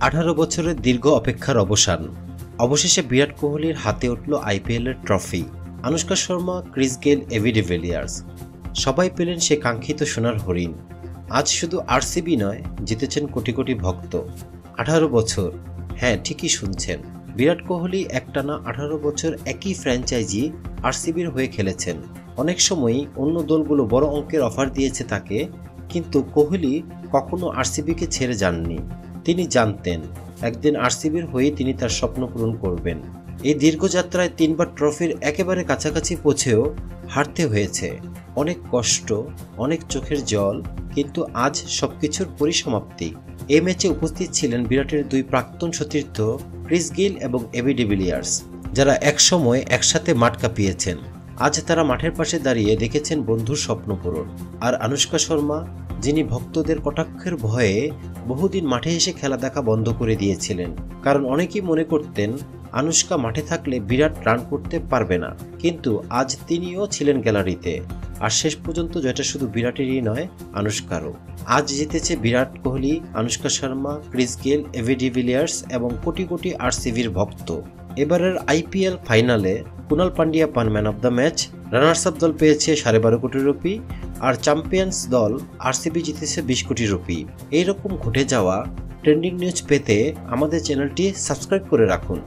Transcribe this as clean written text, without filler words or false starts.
18 বছরের দীর্ঘ অপেক্ষার অবসান। অবশেষে বিরাট কোহলির হাতে উঠল আইপিএলের ট্রফি। Anushka Sharma, Chris Gayle, AB de Villiers সবাই পেলেন সে কাঙ্ক্ষিত সোনার হরিণ। আজ শুধু আরসিবি নয়, জিতেছেন কোটি কোটি ভক্ত। 18 বছর, হ্যাঁ ঠিকই শুনছেন, বিরাট কোহলি একটানা 18 বছর একই ফ্র্যাঞ্চাইজি আরসিবির হয়ে খেলেছেন। অনেক সময়ই অন্য দলগুলো বড় অঙ্কের অফার দিয়েছে তাকে, কিন্তু কোহলি কখনো আরসিবিকে ছেড়ে যাননি। তিনি জানতেন একদিন আরসিবির হয়ে তিনি তার স্বপ্ন পূরণ করবেন। এই দীর্ঘযাত্রায় 3 বার ট্রফির একেবারে কাছাকাছি পৌঁছেও হারতে হয়েছে। অনেক কষ্ট, অনেক চোখের জল, কিন্তু আজ সবকিছুর পরিসমাপ্তি। এই ম্যাচে উপস্থিত ছিলেন বিরাটের 2 প্রাক্তন সতীর্থ ক্রিস গেল এবং এবি ডিভিলিয়ার্স, যারা একসময় একসাথে মাঠ কাঁপিয়েছেন। আজ তারা মাঠের পাশে দাঁড়িয়ে দেখেছেন বন্ধুর স্বপ্ন পূরণ। আর আনুশকা শর্মা, যিনি ভক্তদের কটাক্ষের ভয়ে বহুদিন মাঠে এসে খেলা দেখা বন্ধ করে দিয়েছিলেন, কারণ অনেকেই মনে করতেন আনুশকা মাঠে থাকলে বিরাট রান করতে পারবে না, কিন্তু আজ তিনিও ছিলেন গ্যালারিতে। আর শেষ পর্যন্ত জয়টা শুধু বিরাটেরই নয়, আনুশকারও। আজ জিতেছে Virat Kohli, Anushka Sharma, Chris Gayle, AB de Villiers এবং কোটি কোটি আরসিবির ভক্ত। এবারের আইপিএল ফাইনালে কুনাল পান্ডিয়া পান man of the match, runners up দল পেয়েছে 12.5 কোটি রুপি, আর চ্যাম্পিয়ন্স দল আরসিবি জিতেছে 20 কোটি রুপি। এইরকম ঘটে যাওয়া ট্রেন্ডিং নিউজ পেতে আমাদের চ্যানেলটি সাবস্ক্রাইব করে রাখুন।